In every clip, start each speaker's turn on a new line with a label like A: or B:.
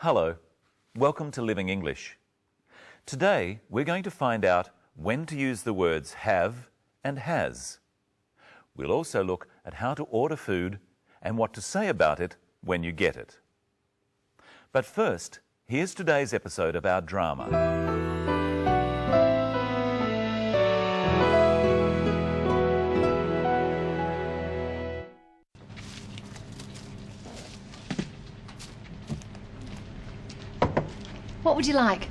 A: Hello, welcome to Living English. Today we're going to find out when to use the words have and has. We'll also look at how to order food and what to say about it when you get it. But first, here's today's episode of our drama.
B: What would you like?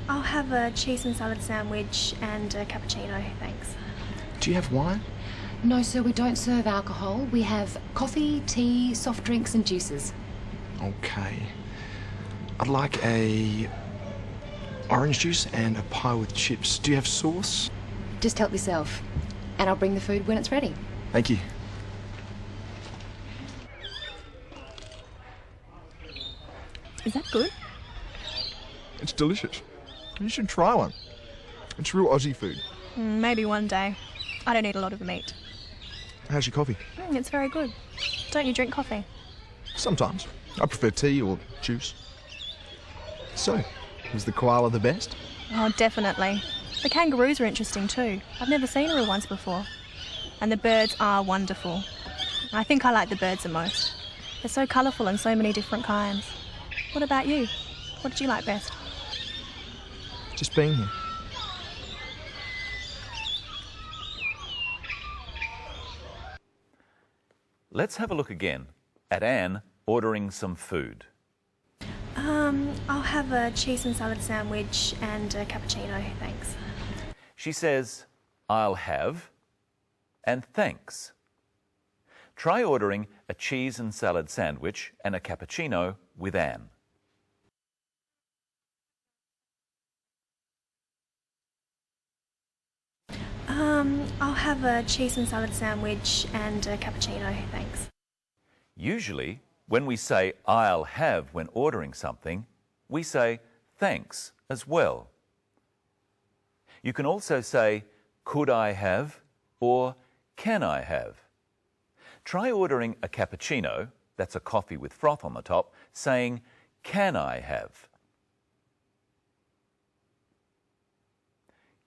C: I'll have a cheese and salad sandwich and a cappuccino, thanks.
D: Do you have wine?
B: No, sir, we don't serve alcohol. We have coffee, tea, soft drinks and juices.
D: Okay. I'd like a orange juice and a pie with chips. Do you have sauce?
B: Just help yourself. And I'll bring the food when it's ready.
D: Thank you.
C: Is that good?
D: It's delicious. You should try one. It's real Aussie food.
C: Maybe one day. I don't eat a lot of meat.
D: How's your coffee?
C: It's very good. Don't you drink coffee?
D: Sometimes. I prefer tea or juice. So, was the koala the best?
C: Oh, definitely. The kangaroos are interesting too. I've never seen real ones before. And the birds are wonderful. I think I like the birds the most. They're so colourful and so many different kinds. What about you? What did you like best?
D: Just being here.
A: Let's have a look again at Anne ordering some food.
C: I'll have a cheese and salad sandwich and a cappuccino, thanks.
A: She says, I'll have and thanks. Try ordering a cheese and salad sandwich and a cappuccino with Anne.
C: I'll have a cheese and salad sandwich and a cappuccino, thanks.
A: Usually, when we say I'll have when ordering something, we say thanks as well. You can also say could I have or can I have. Try ordering a cappuccino, that's a coffee with froth on the top, saying can I have.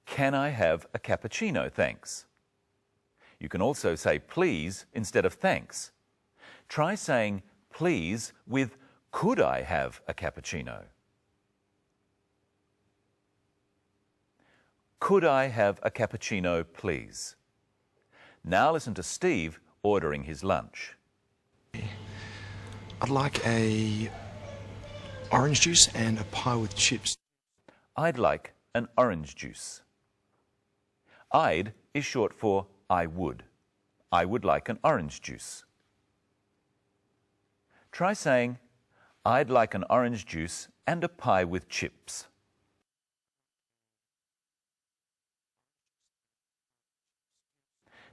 A: Can I have a cappuccino, thanks? You can also say please instead of thanks. Try saying please with could I have a cappuccino? Could I have a cappuccino, please? Now listen to Steve ordering his lunch.
D: I'd like a orange juice and a pie with chips.
A: I'd like an orange juice. I'd is short for I would. I would like an orange juice. Try saying, I'd like an orange juice and a pie with chips.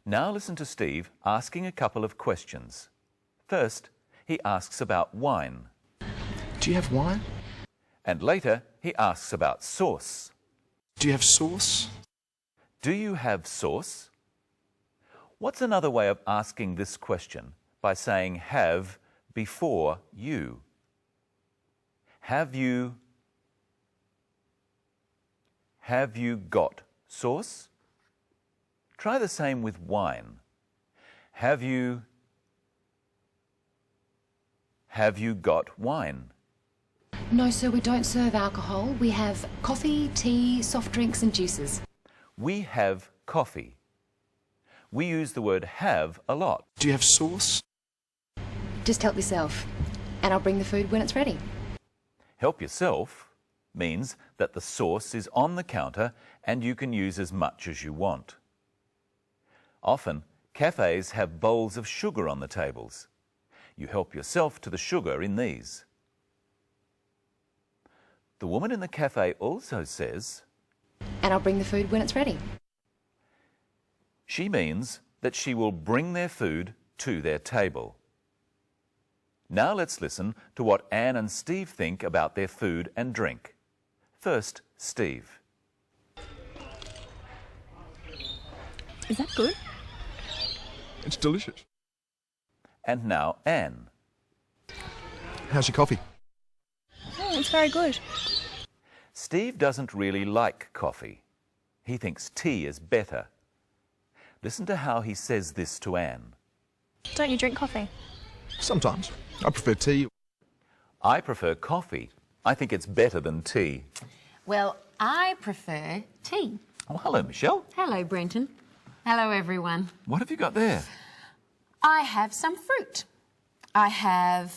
A: Now listen to Steve asking a couple of questions. First, he asks about wine.
D: Do you have wine?
A: And later, he asks about sauce.
D: Do you have sauce?
A: Do you have sauce? What's another way of asking this question by saying have before you? Have you got sauce? Try the same with wine. Have you got wine?
B: No, sir, we don't serve alcohol. We have coffee, tea, soft drinks and juices.
A: We have coffee. We use the word have a lot.
D: Do you have sauce?
B: Just help yourself. And I'll bring the food when it's ready.
A: Help yourself means that the sauce is on the counter and you can use as much as you want. Often, cafes have bowls of sugar on the tables. You help yourself to the sugar in these. The woman in the cafe also says,
B: And I'll bring the food when it's ready.
A: She means that she will bring their food to their table. Now let's listen to what Anne and Steve think about their food and drink. First, Steve.
C: Is that good?
D: It's delicious.
A: And now Anne.
D: how's your coffee?
C: It's very good.
A: Steve doesn't really like coffee. He thinks tea is better. Listen to how he says this to Anne.
C: Don't you drink coffee?
D: Sometimes. I prefer tea.
A: I prefer coffee. I think it's better than tea.
E: Well, I prefer tea.
A: Oh, hello, Michelle.
E: Hello, Brenton. Hello, everyone.
A: What have you got there?
E: I have some fruit. I have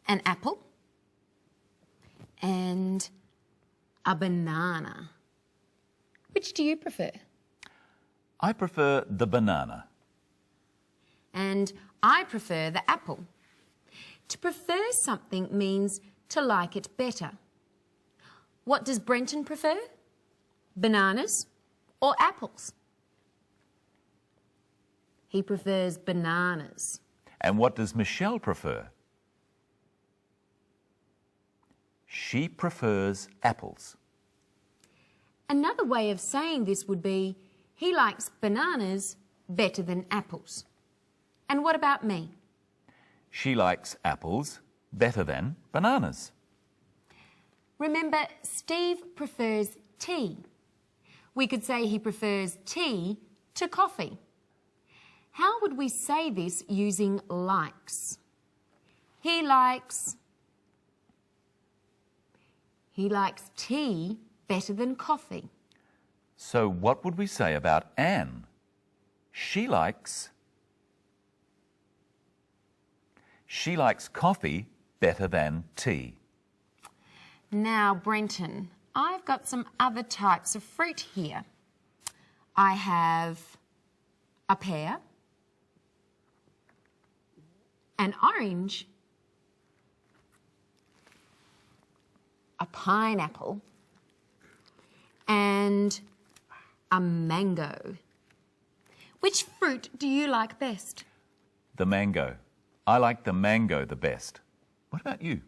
E: an apple and a banana. Which do you prefer?
A: I prefer the banana.
E: And I prefer the apple. To prefer something means to like it better. What does Brenton prefer? Bananas or apples? He prefers bananas.
A: And what does Michelle prefer? She prefers apples.
E: Another way of saying this would be, he likes bananas better than apples. And what about me?
A: She likes apples better than bananas.
E: Remember, Steve prefers tea. We could say he prefers tea to coffee. How would we say this using likes? He likes tea better than coffee.
A: So what would we say about Anne? She likes coffee better than tea.
E: Now, Brenton, I've got some other types of fruit here. I have a pear, an orange, a pineapple, and a mango. Which fruit do you like best?
A: The mango. I like the mango the best. What about you?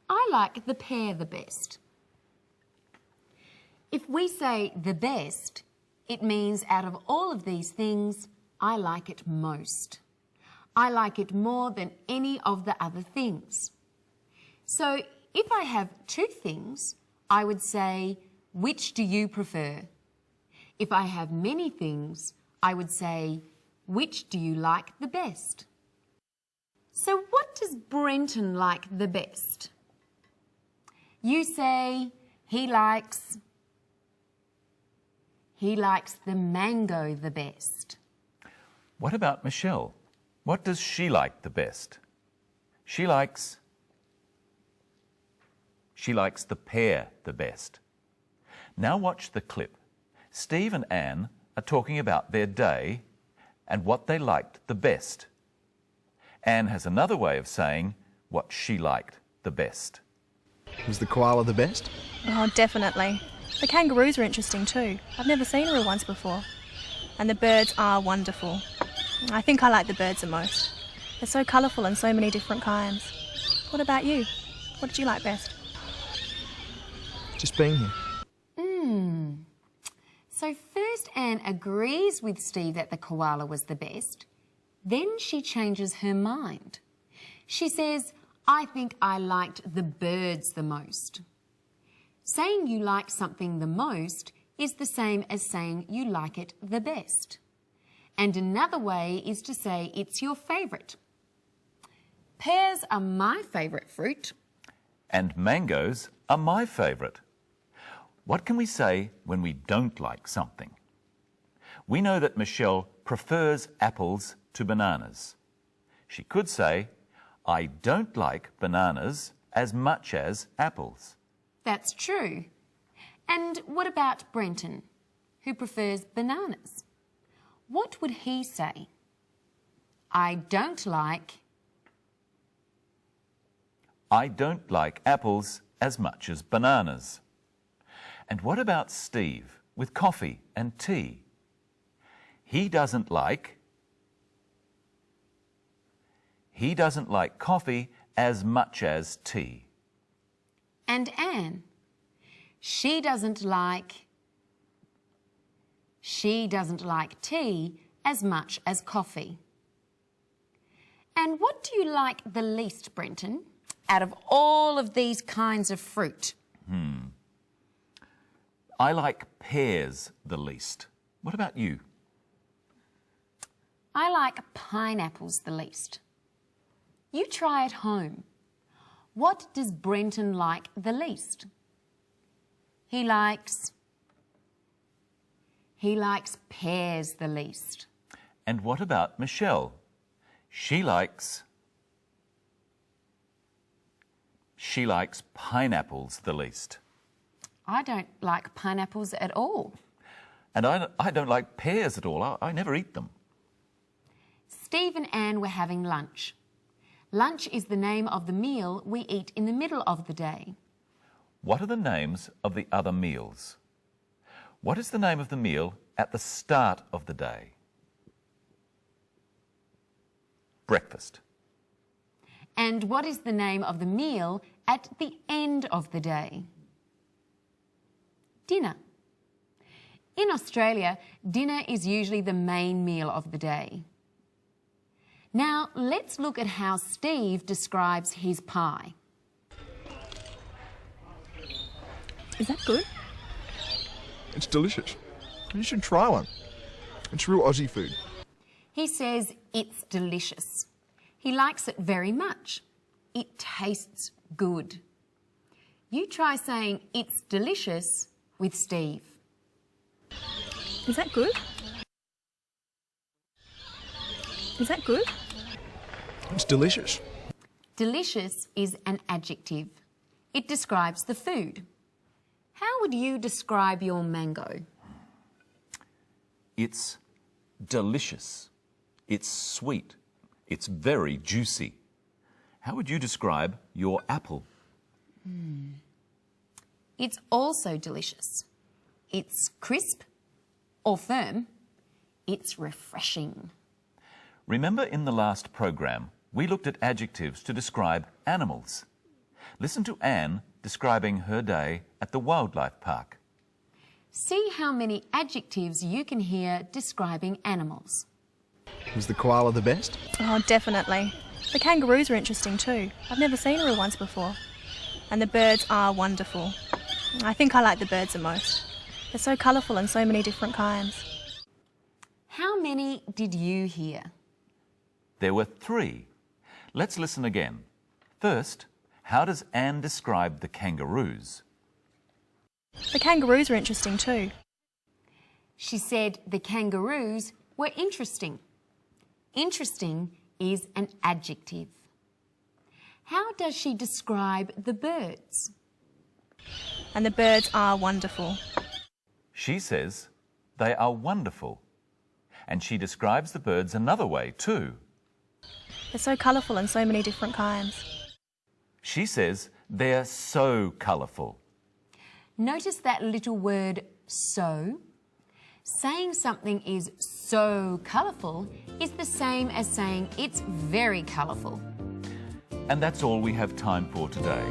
E: I like the pear the best. If we say the best, it means out of all of these things, I like it most. I like it more than any of the other things. So if I have two things, I would say, which do you prefer? If I have many things, I would say, which do you like the best? So what does Brenton like the best? You say he likes the mango the best.
A: What about Michelle? What does she like the best? She likes the pear the best. Now watch the clip. Steve and Anne are talking about their day and what they liked the best. Anne has another way of saying what she liked the best.
D: Was the koala the best?
C: Oh, definitely. The kangaroos are interesting too. I've never seen a real ones before. And the birds are wonderful. I think I like the birds the most. They're so colourful and so many different kinds. What about you? What did you like best?
D: Just being here.
E: So first Anne agrees with Steve that the koala was the best. Then she changes her mind. She says, I think I liked the birds the most. Saying you like something the most is the same as saying you like it the best. And another way is to say it's your favourite. Pears are my favourite fruit.
A: And mangoes are my favourite. What can we say when we don't like something? We know that Michelle prefers apples to bananas. She could say, I don't like bananas as much as apples.
E: That's true. And what about Brenton, who prefers bananas? What would he say? I don't like
A: apples as much as bananas. And what about Steve with coffee and tea? He doesn't like coffee as much as tea.
E: And Anne, she doesn't like tea as much as coffee. And what do you like the least, Brenton, out of all of these kinds of fruit?
A: I like pears the least. What about you?
E: I like pineapples the least. You try at home. What does Brenton like the least? He likes pears the least.
A: And what about Michelle? She likes pineapples the least.
E: I don't like pineapples at all.
A: And I don't like pears at all. I never eat them.
E: Steve and Anne were having lunch. Lunch is the name of the meal we eat in the middle of the day.
A: What are the names of the other meals? What is the name of the meal at the start of the day? Breakfast.
E: And what is the name of the meal at the end of the day? Dinner. In Australia, dinner is usually the main meal of the day. Now, let's look at how Steve describes his pie.
C: Is that good?
D: It's delicious. You should try one. It's real Aussie food.
E: He says it's delicious. He likes it very much. It tastes good. You try saying it's delicious with Steve.
C: Is that good? Is that good?
D: It's delicious.
E: Delicious is an adjective. It describes the food. How would you describe your mango?
A: It's delicious. It's sweet. It's very juicy. How would you describe your apple?
E: It's also delicious. It's crisp or firm. It's refreshing.
A: Remember in the last program, we looked at adjectives to describe animals. Listen to Anne describing her day at the wildlife park.
E: See how many adjectives you can hear describing animals.
D: Was the koala the best?
C: Oh, definitely. The kangaroos are interesting too. I've never seen a real ones before. And the birds are wonderful. I think I like the birds the most. They're so colourful and so many different kinds.
E: How many did you hear?
A: There were 3. Let's listen again. First, how does Anne describe the kangaroos?
C: The kangaroos are interesting too.
E: She said the kangaroos were interesting. Interesting is an adjective. How does she describe the birds?
C: And the birds are wonderful.
A: She says they are wonderful. And she describes the birds another way too.
C: They're so colourful and so many different kinds.
A: She says they're so colourful.
E: Notice that little word so. Saying something is so colourful is the same as saying it's very colourful.
A: And that's all we have time for today.